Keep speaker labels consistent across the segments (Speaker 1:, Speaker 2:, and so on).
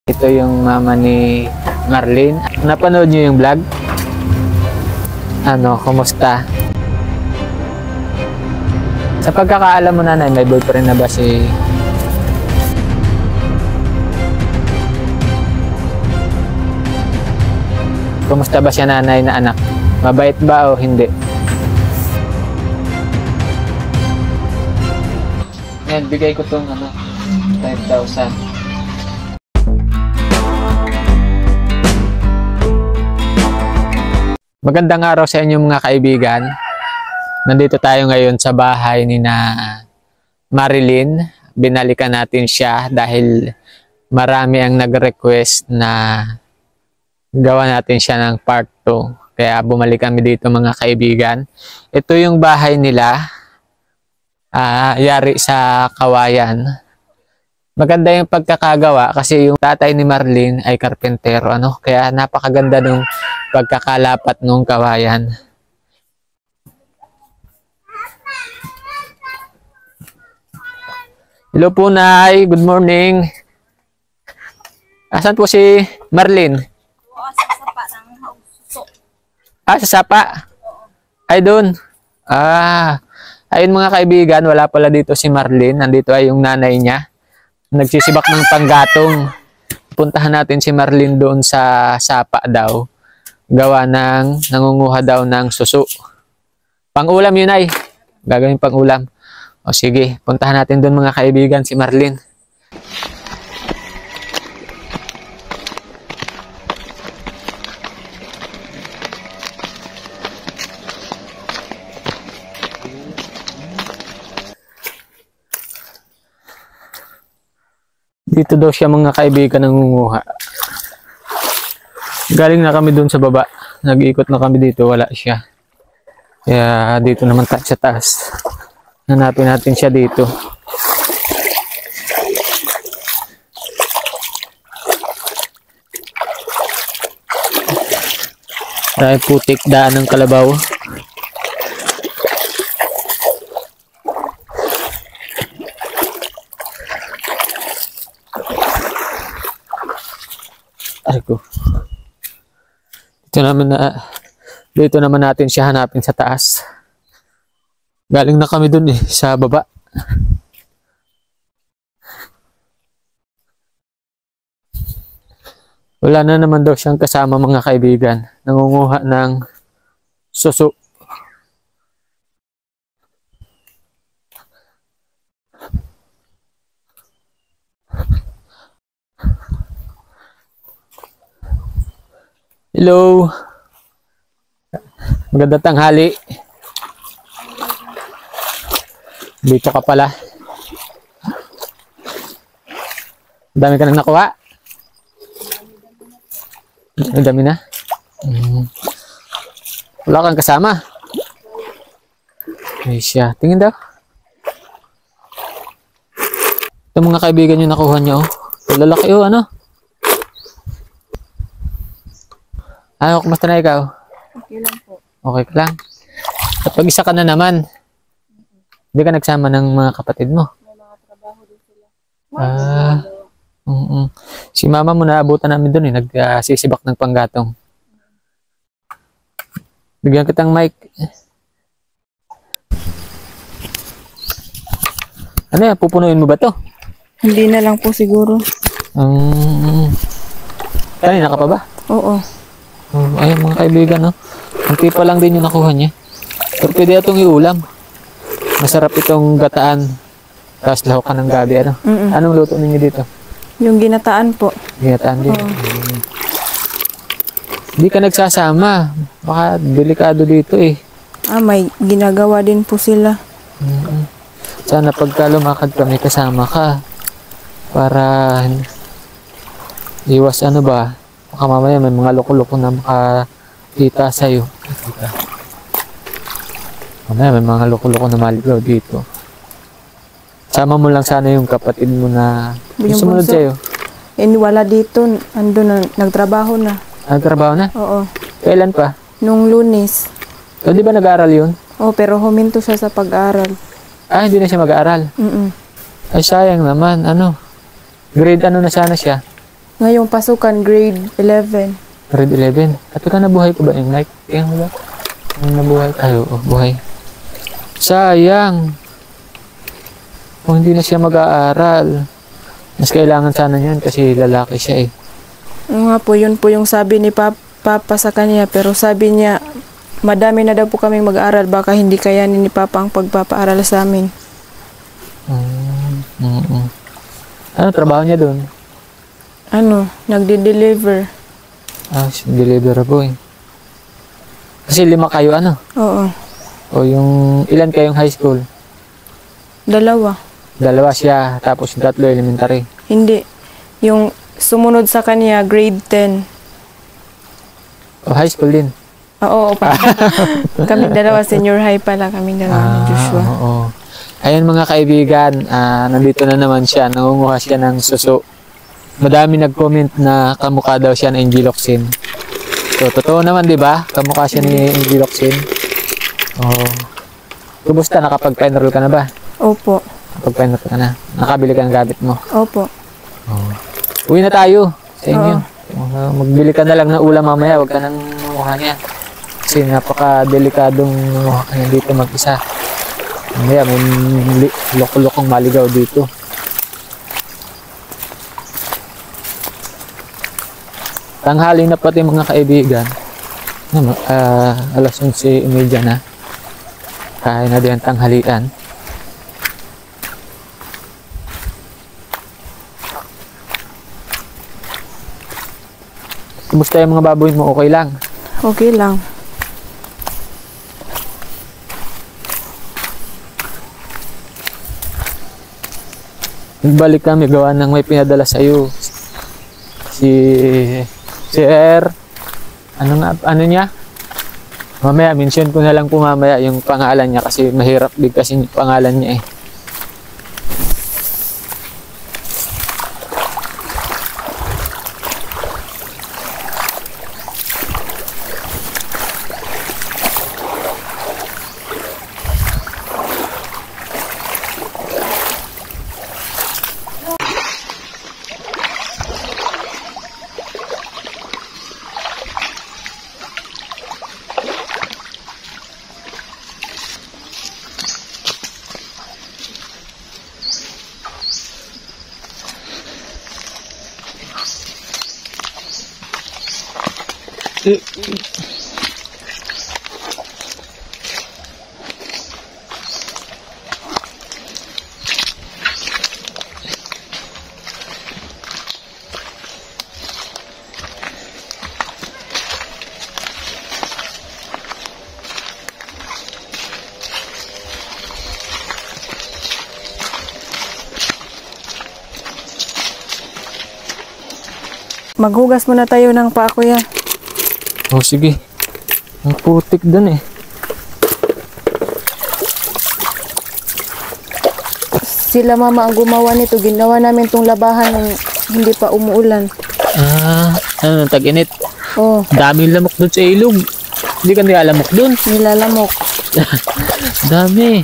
Speaker 1: Ito yung mama ni Marlene. Napanood niyo yung vlog? Ano, kumusta? Sa pagkakaalam mo, nanay, may boyfriend na ba si... Kumusta ba siya, nanay, na anak? Mabait ba o hindi? Yan, bigay ko tong 5,000. Magandang araw sa inyo mga kaibigan. Nandito tayo ngayon sa bahay ni na Marilyn. Binalikan natin siya dahil marami ang nag-request na gawa natin siya ng part 2. Kaya bumalik kami dito mga kaibigan. Ito yung bahay nila. Yari sa kawayan. Maganda yung pagkakagawa kasi yung tatay ni Marlene ay karpentero. Kaya napakaganda nung pagkakalapat nung kawayan. Hello po, Nay. Good morning. Asan po si Marlene?
Speaker 2: Sa sapa ng suso.
Speaker 1: Sa sapa? Ay, doon. Ayun mga kaibigan, wala pala dito si Marlene. Nandito ay yung nanay niya. Nagsisibak ng panggatong. Puntahan natin si Marlene doon sa sapa daw. Gawa ng, nangunguha daw ng suso. Pang-ulam yun ay. Gagawin pang-ulam. O sige, puntahan natin doon mga kaibigan si Marlene. Dito daw siya mga kaibigan nangunguha. Galing na kami doon sa baba. Nag-iikot na kami dito. Wala siya. Kaya dito naman tayo sa taas. Hanapin natin siya dito. Dahil putik daan ng kalabaw. Ko. Dito naman natin siya hanapin sa taas. Galing na kami dun sa baba. Wala na naman daw siyang kasama mga kaibigan. Nangunguha ng suso. Hello. Magandang tanghali. Dito ka pala. Dami ka nang nakuha? Dami na? Wala kang kasama? Ay siya. Tingin daw. Ito mga kaibigan yung nakuha niyo. Lalaki ano? Kumusta na ikaw?
Speaker 2: Okay lang po.
Speaker 1: Okay ka lang. Kapag isa ka na naman, hindi ka nagsama ng mga kapatid mo?
Speaker 2: May mga trabaho din sila.
Speaker 1: Si mama mo naabutan namin doon nagsisibak ng panggatong. Bigyan kitang mic. Ano yan? Pupunuin mo ba to?
Speaker 2: Hindi na lang po siguro.
Speaker 1: Kanina ka pa ba?
Speaker 2: Oo.
Speaker 1: Ayun mga kaibigan, Kunti pa lang din yung nakuha niya. Pero pwede itong iulam. Masarap itong gataan. Tapos lahokan ng gabi, Anong luto ninyo dito?
Speaker 2: Yung ginataan po.
Speaker 1: Ginataan din. Hindi ka nagsasama. Baka delikado dito
Speaker 2: May ginagawa din po sila.
Speaker 1: Sana pagka lumakad kami kasama ka. Para iwas baka mamaya may mga loko-loko na makakita sa'yo. Mamaya may mga loko-loko na maligaw dito. Sama mo lang sana yung kapatid mo na sumunod sa'yo.
Speaker 2: Wala dito. Ando na. Nagtrabaho na.
Speaker 1: Nagtrabaho na?
Speaker 2: Oo.
Speaker 1: Kailan pa?
Speaker 2: Nung Lunes.
Speaker 1: Di ba nag-aaral yun?
Speaker 2: Pero huminto siya sa pag-aaral.
Speaker 1: Hindi na siya mag-aaral? Ay, sayang naman. Grade ano na sana siya?
Speaker 2: Ngayong pasukan, grade 11.
Speaker 1: Grade 11. At ka nabuhay ko ba yung like? Yung ba? Yung nabuhay? Ay, oo, buhay. Sayang. Kung hindi na siya mag-aaral. Mas kailangan sana niyan kasi lalaki siya eh.
Speaker 2: Oo nga po, yun po yung sabi ni Papa sa kanya. Pero sabi niya, madami na daw po kaming mag-aaral. Baka hindi kayanin ni Papa ang pagpapaaral sa amin.
Speaker 1: Ano trabaho niya doon?
Speaker 2: Ano, nagde-deliver.
Speaker 1: Ah, delivery boy. Kasi 5 kayo ano?
Speaker 2: Oo,
Speaker 1: O yung ilan kayong high school?
Speaker 2: 2.
Speaker 1: 2 siya, tapos 3 elementary.
Speaker 2: Hindi. Yung sumunod sa kanya, grade 10.
Speaker 1: O high school din?
Speaker 2: Oo, pa. Kaming 2, senior high pala. Kaming 2 ni Joshua.
Speaker 1: Oo. Ayan mga kaibigan, nandito na naman siya. Nangunguha siya ng suso. Madami nag-comment na kamukha daw siya ng Angeloxin. So, totoo naman, di ba? Kamukha siya ni Angeloxin. Oo. Kumusta? Nakapag-enroll ka na ba?
Speaker 2: Opo.
Speaker 1: Nakapag-enroll ka na? Nakabili ka ng gamit mo?
Speaker 2: Opo.
Speaker 1: Oo. Uwi na tayo sa inyo. Magbili ka na lang ng ulam mamaya. Huwag ka nang mukha niya. Kasi napaka-delikadong mukha ka niya dito mag-isa. Mamaya may loko-lokong maligaw dito. Tanghali na pati mga kaibigan. Alas 11:30 na. Kain na din ang tanghalian. Kumusta yung mga baboy mo? Okay lang?
Speaker 2: Okay lang.
Speaker 1: Nagbalik kami gawa ng may pinadala sa'yo. Si Sir, ano niya? Mamaya, mention ko na lang po mamaya yung pangalan niya kasi mahirap din kasi yung pangalan niya eh.
Speaker 2: Maghugas muna tayo ng paa, kuya.
Speaker 1: Oh, sige. Ang putik dun eh.
Speaker 2: Sila mama ang gumawa nito. Ginawa namin tong labahan nung hindi pa umuulan.
Speaker 1: Ano, tag-init.
Speaker 2: Oh,
Speaker 1: Dami lamok dun sa ilog. Hindi ka nilalamok dun.
Speaker 2: nilalamok.
Speaker 1: Dami.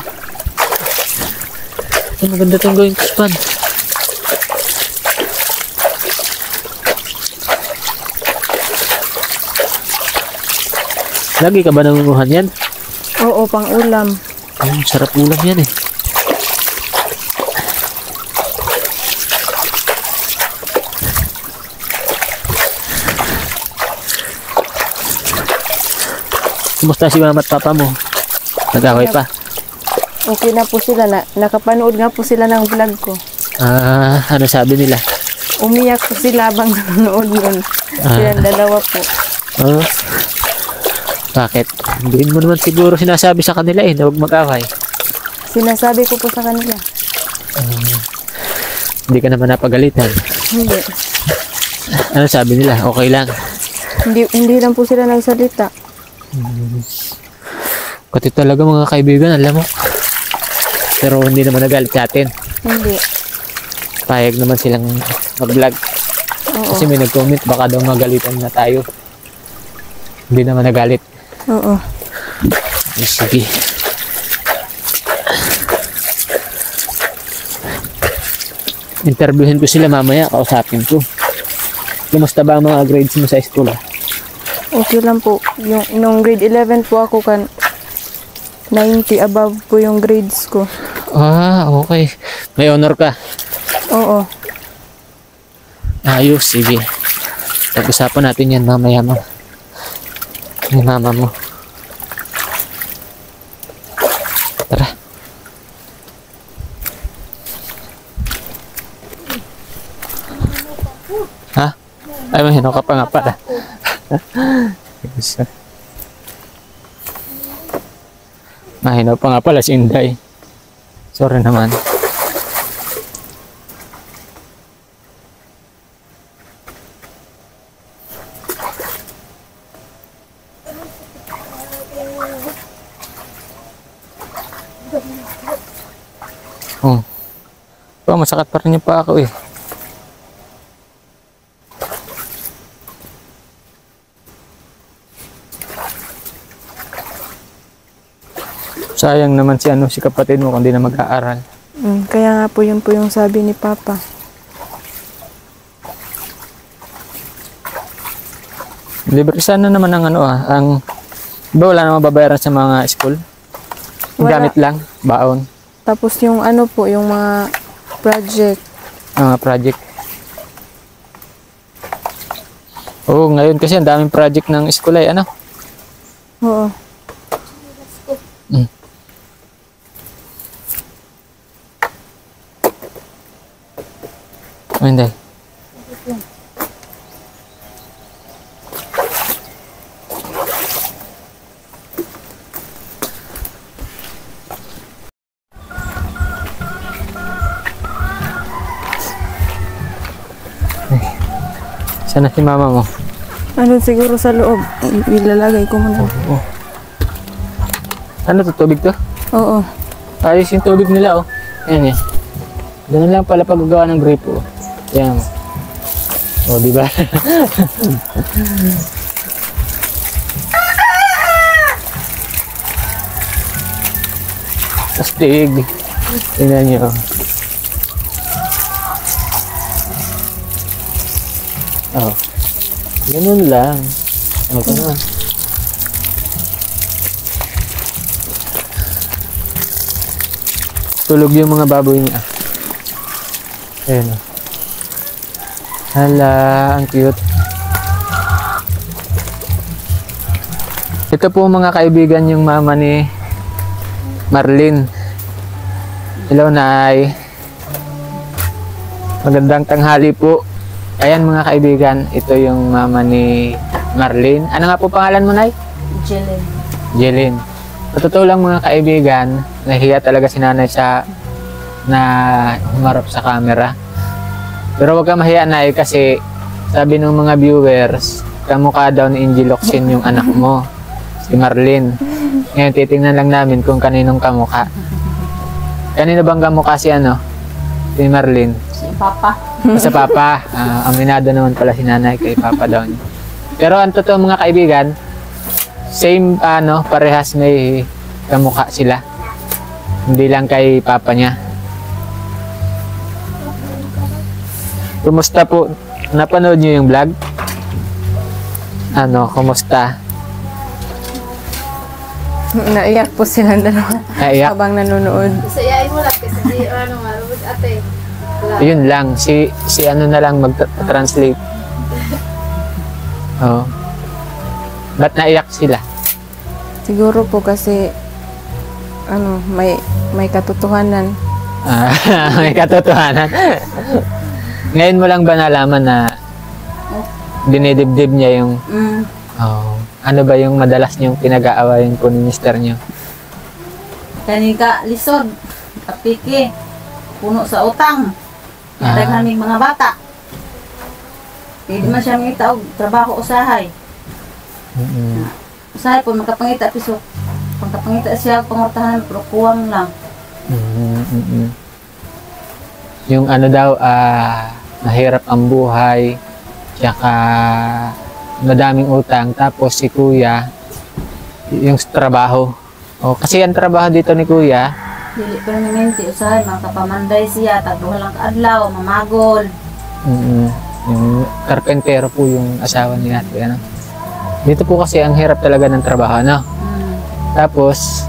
Speaker 1: Ay, maganda itong gawing kuspan. Lagi ka ba nangunguhan yan?
Speaker 2: Oo, pang ulam.
Speaker 1: Ay, sarap ulam yan eh. Kumusta si mama at papa mo? Nag-away pa?
Speaker 2: Okay na po sila. Nakapanood nga po sila ng vlog ko.
Speaker 1: Ano sabi nila?
Speaker 2: Umiyak po sila habang nanonood yun. Silang 2 po.
Speaker 1: Oh. Bakit? Hindi mo naman siguro sinasabi sa kanila eh na huwag mag-away.
Speaker 2: Sinasabi ko po sa kanila.
Speaker 1: Hindi ka naman napagalitan.
Speaker 2: Hindi.
Speaker 1: Ano sabi nila? Okay lang.
Speaker 2: Hindi lang po sila nagsalita.
Speaker 1: Kasi talaga mga kaibigan, alam mo. Pero hindi naman nagalit sa atin.
Speaker 2: Hindi.
Speaker 1: Payag naman silang mag-vlog.
Speaker 2: Oo.
Speaker 1: Kasi may nag-comment, baka daw magalitan na tayo. Hindi naman nagalit.
Speaker 2: Oo.
Speaker 1: Ay, sige. Interviewin ko sila mamaya, kausapin ko. Kumusta ba ang mga grades mo sa school?
Speaker 2: Okay lang po. Yung, nung grade 11 po ako 90 above po yung grades ko.
Speaker 1: Okay. May honor ka.
Speaker 2: Oo.
Speaker 1: Ayos, sige. Pag-usapan natin yan mamaya mo. Ni mama mo. Tara. Ha? Ay, mahino ka pa nga pala. Mahino pa nga pala si Inday. Sorry naman. Masakit pa rin yung pa ako eh. Sayang naman si kapatid mo kung di na mag-aaral.
Speaker 2: Kaya nga po yun po yung sabi ni Papa.
Speaker 1: Libre sana naman ang ba wala namang babayaran sa mga school? Yung
Speaker 2: Wala.
Speaker 1: gamit lang, baon.
Speaker 2: Tapos yung po, yung mga project.
Speaker 1: Mga project. Oo, ngayon kasi ang daming project ng school ay ano?
Speaker 2: Oo.
Speaker 1: Hindi. Sana si mama mo?
Speaker 2: Ano siguro sa loob. Ilalagay ko muna.
Speaker 1: Oo. Ano to? Tubig to?
Speaker 2: Oo.
Speaker 1: Ayos yung tubig nila oh. Ayan eh. Ganun lang pala paggagawa ng gripo. Ayan. O, di ba? Astig. Tingnan nyo. Oh. Ganun lang. Ano ka naman? Tulog yung mga baboy niya. Ayan o. Hala, ang cute. Ito po mga kaibigan yung mama ni Marlene. Hello, Nay. Magandang tanghali po. Ayan mga kaibigan, ito yung mama ni Marlene. Ano nga po pangalan mo, Nay?
Speaker 2: Jelen.
Speaker 1: Jelin. Sa totoo lang mga kaibigan, nahiya talaga si nanay na humarap sa camera. Pero huwag ka mahiya, Nay, kasi sabi ng mga viewers, kamukha daw ni Angel Locsin yung anak mo, si Marlene. Ngayon, titingnan lang namin kung kaninong kamukha. Kanino bang kamukha si si Marlene?
Speaker 2: Si Papa.
Speaker 1: Sa Papa. Aminado naman pala si nanay kay Papa daw niya. Pero ang totoo mga kaibigan, same parehas may kamukha sila. Hindi lang kay Papa niya. Kumusta po? Napanood niyo yung vlog? Kumusta?
Speaker 2: Naiyak po silang dalawa.
Speaker 1: Naiyak?
Speaker 2: Habang nanonood.
Speaker 3: Sayain mo lang kasi di marunong ate.
Speaker 1: Yun lang, si na lang mag-translate. Oh. Ba't naiyak sila?
Speaker 2: Siguro po kasi may katotohanan.
Speaker 1: May katotohanan. Ngayon mo lang ba nalaman na dinidibdib niya yung ano ba yung madalas niyong pinag-aawayan po ni mister niyo?
Speaker 3: Kanika lisod, kapiki, puno sa utang. Naming mga bata. Hindi man siya mangita og trabaho usahay. Usahay po makapangita piso. Pagkapangita siya pangortahan pero kuwang lang.
Speaker 1: Yung mahirap ang buhay, tsaka madaming utang, tapos si kuya, yung trabaho. Kasi ang trabaho dito ni kuya,
Speaker 3: Dili permanente usahay, makapamanday siya, tagduha lang kaadlaw, mamagol.
Speaker 1: Yung karpentero po yung asawa ni ate, ano. Dito po kasi ang hirap talaga ng trabaho, ano. Tapos,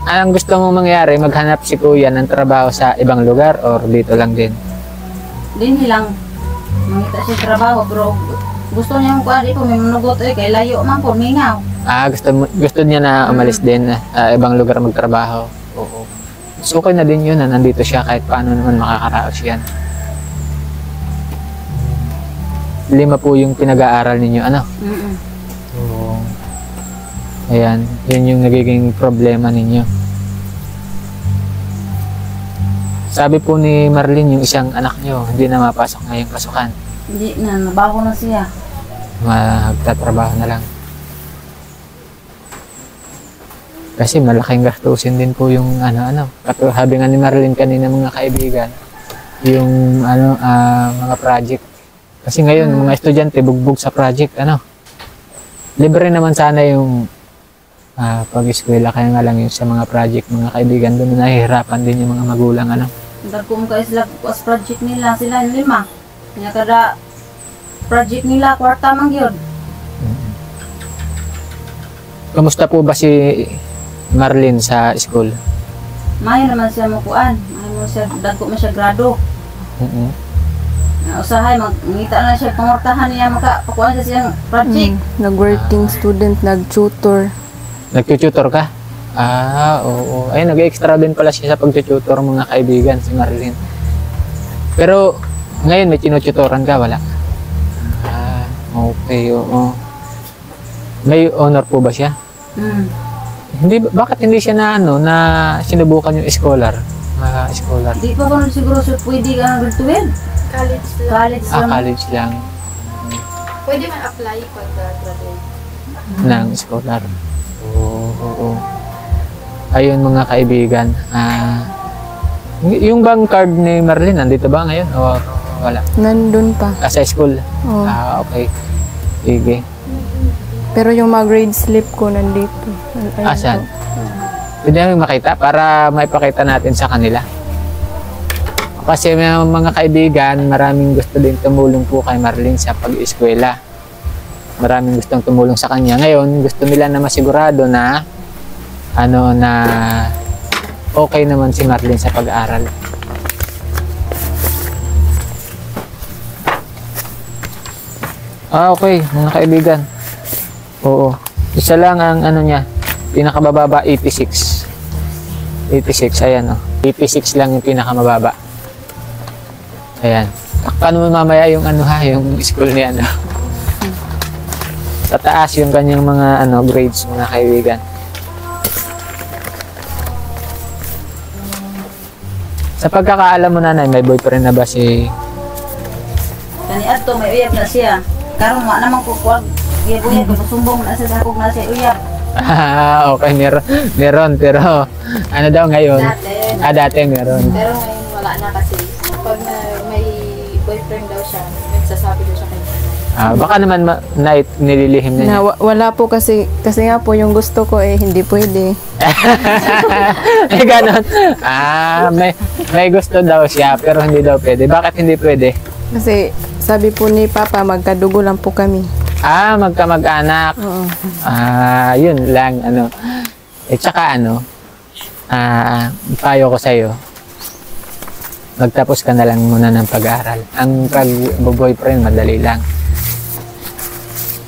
Speaker 1: anong gusto mo mangyari? Maghanap si kuya ng trabaho sa ibang lugar or dito lang din?
Speaker 3: Din lang. Mangita siya trabaho, bro. Gusto niya ko di po may manugot kay layo man po mingaw.
Speaker 1: Gusto niya na umalis din, ibang lugar magtrabaho. Oo. So, okay na din yun na nandito siya kahit paano naman makakaraos yan. 5 po yung pinag-aaral ninyo, ano? Oo. Ayan, yun yung nagiging problema ninyo. Sabi po ni Marlene, yung isang anak nyo, hindi na mapasok ngayong pasukan.
Speaker 3: Hindi na, nabaho na siya.
Speaker 1: Magtatrabaho na lang. Kasi malaking gastusin din po yung ano. Sabi nga ni Marlene kanina mga kaibigan, yung mga project. Kasi ngayon, mga estudyante, bugbog sa project, ano. Libre naman sana yung pag-eskwela, kaya nga lang yung sa mga project, mga kaibigan, doon nahihirapan din yung mga magulang, ano.
Speaker 3: Kung kaisla as project nila, sila 5. Kanya kada project nila, kwarta man yun.
Speaker 1: Kamusta po ba si Marlene sa school?
Speaker 3: Mayo naman siya makuan. Mayo mo siya, dagko mo siya grado. Usahay, mangita na siya, pangortahan niya, makapakuan siya siyang project.
Speaker 2: Nag-working student, nag-tutor.
Speaker 1: Nag-tutor ka? Oo. Ay, nag-extra din pala siya sa pag-tutor, mga kaibigan, si Marlene. Pero, ngayon may tinututoran ka, wala? Okay, oo. May honor po ba siya? Bakit hindi siya na sinubukan yung scholar? Scholar.
Speaker 3: Di pa ba siguro siya pwede ka ng grade 12? College lang.
Speaker 1: College lang.
Speaker 4: Pwede man apply pag graduate.
Speaker 1: Ng scholar. Oo. Ayun mga kaibigan. Yung bang card ni Marlene, nandito ba ngayon? O wala?
Speaker 2: Nandun pa.
Speaker 1: Sa school?
Speaker 2: Oo.
Speaker 1: Okay. Sige.
Speaker 2: Pero yung mga grade slip ko nandito. Ayun
Speaker 1: Saan?
Speaker 2: po.
Speaker 1: Pwede namin makita para maipakita natin sa kanila. Kasi may mga kaibigan, maraming gusto din tumulong po kay Marlene sa pag-eskwela. Maraming gustong tumulong sa kanya. Ngayon, gusto nila na masigurado na okay naman si Marlene sa pag-aaral. Okay, mga kaibigan. Oo. Isa lang ang niya, pinakamababa 86. 86, ayan 86 lang yung pinakamababa. Ayan. Takpan mo mamaya yung yung school niya, Tataas yung kanyang mga grades, mga kaibigan. Sa pagkakaalam mo, nanay, may boyfriend na ba si...
Speaker 3: Kani ato may uyab na siya. Karon wa naman ko kuwag. Uyab ko sumbong na sa sakog na siya uyab.
Speaker 1: Okay, meron, pero daw ngayon? Dati meron.
Speaker 4: Pero ngayon wala na kasi. Pag may boyfriend daw siya, nagsasabi daw siya kay
Speaker 1: Baka naman nililihim na niya.
Speaker 2: Wala po kasi nga po yung gusto ko hindi pwede.
Speaker 1: Ganon. May gusto daw siya pero hindi daw pwede. Bakit hindi pwede?
Speaker 2: Kasi sabi po ni Papa, magkadugo lang po kami.
Speaker 1: Magkamag-anak.
Speaker 2: Oo.
Speaker 1: Yun lang, tsaka payo ko sa'yo, magtapos ka na lang muna ng pag-aaral. Ang pag-boyfriend, madali lang.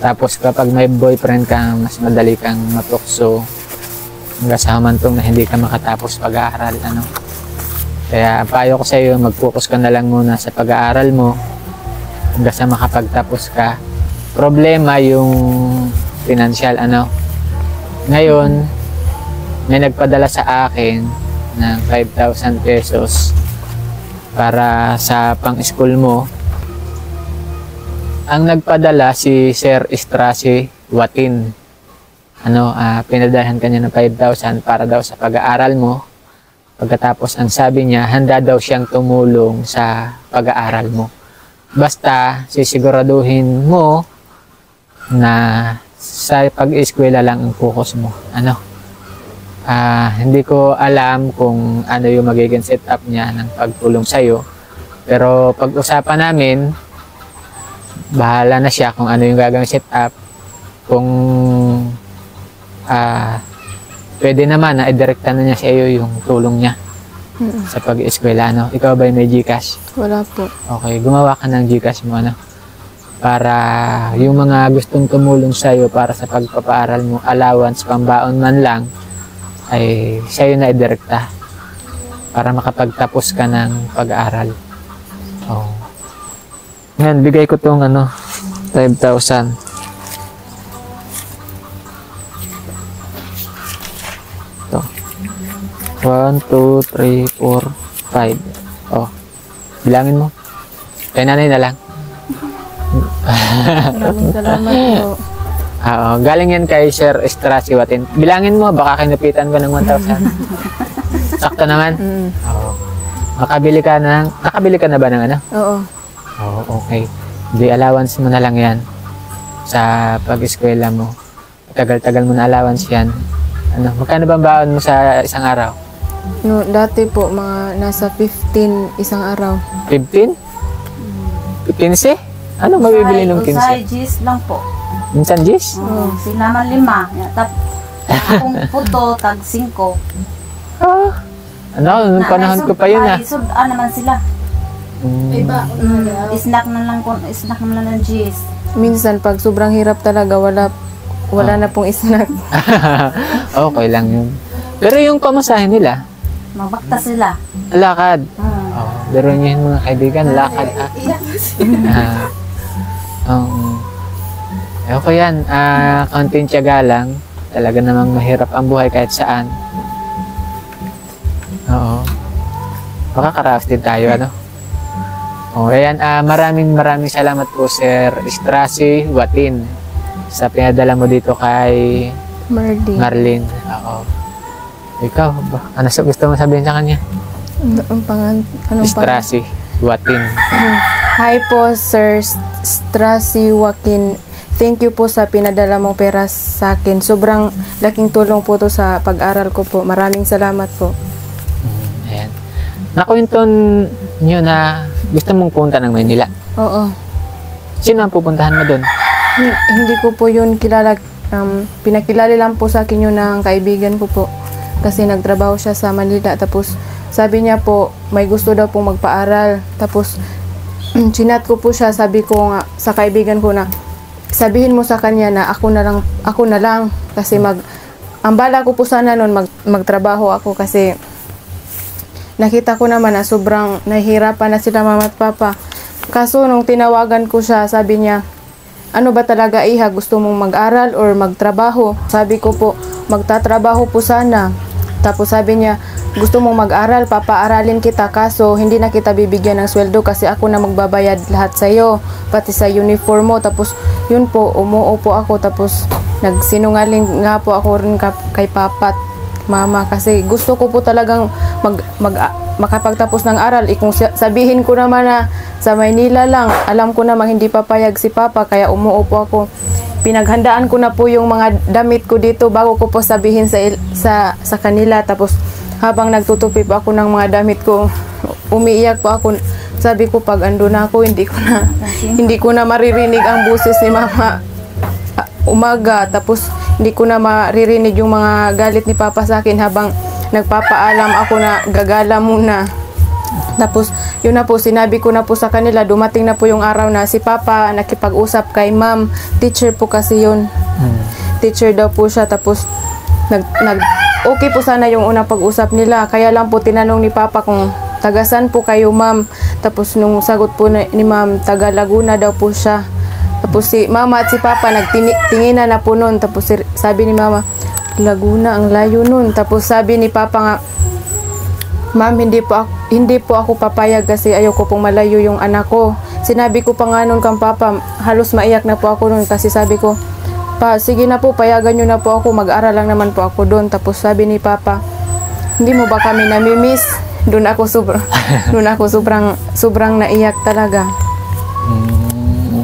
Speaker 1: Tapos kapag may boyfriend ka, mas madali kang matukso hanggang sa humantong na hindi ka makatapos pag-aaral. Kaya payo ko sa'yo, mag-focus ka na lang muna sa pag-aaral mo hanggang sa makapagtapos ka. Problema yung financial, Ngayon, may nagpadala sa akin ng 5,000 pesos para sa pang-school mo. Ang nagpadala si Sir Estrace Watin. Pinadalhan kanya ng 5,000 para daw sa pag-aaral mo. Pagkatapos, ang sabi niya, handa daw siyang tumulong sa pag-aaral mo. Basta, sisiguraduhin mo na sa pag-eskwela lang ang focus mo. Hindi ko alam kung ano yung magiging setup niya ng pagtulong sa'yo. Pero pag-usapan namin, bahala na siya kung ano yung gagawin set up. Kung pwede naman na idirekta na niya sa iyo yung tulong niya sa pag-eskwela, no? Ikaw ba may GCash?
Speaker 2: Wala po.
Speaker 1: Okay, gumawa ka ng GCash mo, ano? Para yung mga gustong tumulong sa iyo para sa pagpapaaral mo, allowance, pambaon man lang, ay sa iyo na idirekta para makapagtapos ka ng pag-aaral. Oh. Ngayon, bigay ko tong 5,000. Ito. 1, 2, 3, 4, 5. Oh. Bilangin mo. Kay nanay na lang.
Speaker 2: Maraming salamat po.
Speaker 1: Oo. Galing yan kay Sir Estrasiwatin. Bilangin mo, baka kinupitan ko ng 1,000. Sakto naman? Oo. Nakabili ka na ba ng
Speaker 2: Oo.
Speaker 1: Oo, okay. Di allowance mo na lang yan sa pag-eskwela mo. Tagal-tagal mo na allowance yan. Magkano ba ang baon mo sa isang araw?
Speaker 2: No, dati po, mga nasa 15 isang araw.
Speaker 1: 15? 15? Ano mabibili ng
Speaker 3: Usay
Speaker 1: 15?
Speaker 3: Gis lang po.
Speaker 1: Minsan, Jis?
Speaker 3: Sila man 5. Akong puto, tag 5.
Speaker 1: Nung panahon ko pa yun,
Speaker 3: naman sila.
Speaker 4: Iba,
Speaker 3: Snack na lang ng Gis.
Speaker 2: Minsan, pag sobrang hirap talaga, wala na pong snack.
Speaker 1: Okay lang yun. Pero yung pamasahe nila,
Speaker 3: Magbakta sila.
Speaker 1: lakad. Pero nyo yun mga kaibigan, lakad. Okay yan. Kaunting tiyaga lang. Talaga namang mahirap ang buhay kahit saan. Oo. Makakaraos din tayo, ano? Ayan. Maraming salamat po, Sir Estrasiwatin, sa pinadala mo dito kay Marlene. Oo. Ikaw, ano gusto mo sabihin sa kanya?
Speaker 2: Anong pangalan?
Speaker 1: Estrasiwatin.
Speaker 2: Hi po, Sir Estrasiwatin. Thank you po sa pinadala mong pera sa akin. Sobrang laking tulong po to sa pag-aral ko po. Maraming salamat po.
Speaker 1: Ayan. Nakwento nyo na gusto mong punta ng Maynila.
Speaker 2: Oo.
Speaker 1: Sino ang pupuntahan mo doon?
Speaker 2: Hindi ko po yun kilala. Pinakilala lang po sa akin yun ng kaibigan ko po. Kasi nagtrabaho siya sa Manila. Tapos sabi niya po, may gusto daw pong magpaaral. Tapos chinat ko po siya. Sabi ko nga sa kaibigan ko na, sabihin mo sa kanya na ako na lang. Kasi ang bala ko po sana noon magtrabaho ako kasi nakita ko naman na sobrang nahihirapan na sila mama at papa. Kaso nung tinawagan ko siya, sabi niya, ano ba talaga iha, gusto mong mag-aral or magtrabaho? Sabi ko po, magtatrabaho po sana. Tapos sabi niya, gusto mong mag-aral, papaaralin kita, kaso hindi na kita bibigyan ng sweldo kasi ako na magbabayad lahat sa'yo, pati sa uniform mo. Tapos yun po, umuupo ako, tapos nagsinungaling nga po ako rin kay papa at mama kasi gusto ko po talagang makapagtapos ng aral. Kung sabihin ko naman na sa Maynila lang, alam ko naman hindi papayag si papa, kaya umuupo ako. Pinaghandaan ko na po yung mga damit ko dito bago ko po sabihin sa kanila. Tapos habang nagtutupi po ako ng mga damit ko, umiiyak po ako. Sabi ko, pag ando na ako, hindi ko na maririnig ang boses ni mama umaga. Tapos hindi ko na maririnig yung mga galit ni papa sa akin habang nagpapaalam ako na gagala muna. Tapos yun na po, sinabi ko na po sa kanila, dumating na po yung araw na si papa nakipag-usap kay ma'am, teacher po kasi yun. Teacher daw po siya. Tapos okay po sana yung unang pag-usap nila, kaya lang po tinanong ni papa kung tagasan po kayo ma'am. Tapos nung sagot po ni ma'am, taga Laguna daw po siya. Tapos si mama at si papa nagtinginan na po nun. Tapos sabi ni mama, Laguna, ang layo nun. Tapos sabi ni papa nga, ma'am, hindi po ako papayag kasi ayoko pong malayo yung anak ko. Sinabi ko pa nga nun kang papa, halos maiyak na po ako nun kasi sabi ko, pa, sige na po, payagan nyo na po ako, mag-aral lang naman po ako doon. Tapos sabi ni papa, hindi mo ba kami namimiss? Doon ako sobrang naiyak talaga.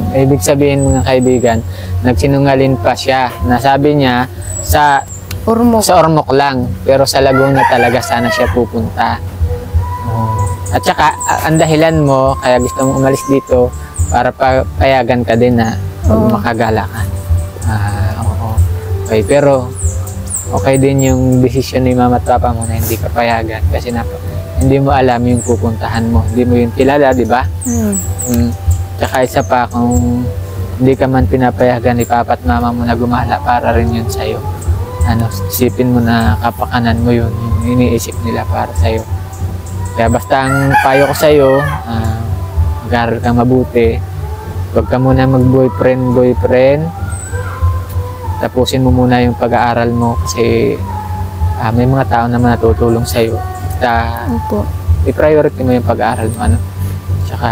Speaker 1: Ibig sabihin mga kaibigan, nagsinungaling pa siya. Nasabi niya sa Ormoc lang, pero sa Laguna talaga sana siya pupunta. At saka, ang dahilan mo, kaya gusto mong umalis dito, para payagan ka din na
Speaker 2: Oo.
Speaker 1: makagala ka. Oo. Okay, pero okay din yung desisyon ni mama at papa mo na hindi ka payagan kasi hindi mo alam yung pupuntahan mo. Hindi mo yun kilala, di ba? Tsaka isa pa, kung hindi ka man pinapayagan ni papa at mama mo na gumala, para rin yun sa'yo. Isipin mo na kapakanan mo yun, yung iniisip nila para sa'yo. Kaya basta ang payo ko sa'yo, mag-aral kang mabuti. Huwag ka muna mag-boyfriend. Tapusin mo muna yung pag-aaral mo kasi may mga tao naman natutulong sa'yo. Basta
Speaker 2: Opo.
Speaker 1: i-priority mo yung pag-aaral mo. Tsaka,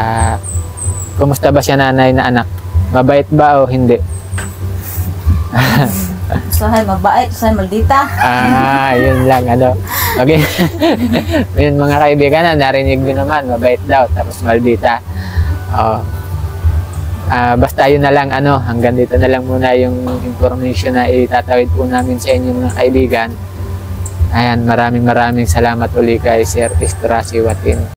Speaker 1: kumusta ba siya nanay na anak? Mabait ba o hindi?
Speaker 3: Usahay mabait, usahay maldita.
Speaker 1: Yun lang, Okay. Yun mga kaibigan, narinig nyo naman, mabait daw, tapos maldita. Basta yun na lang, hanggang dito na lang muna yung information na itatawid po namin sa inyo mga kaibigan. Ayan, maraming salamat uli kay Sir Istra Siwatin.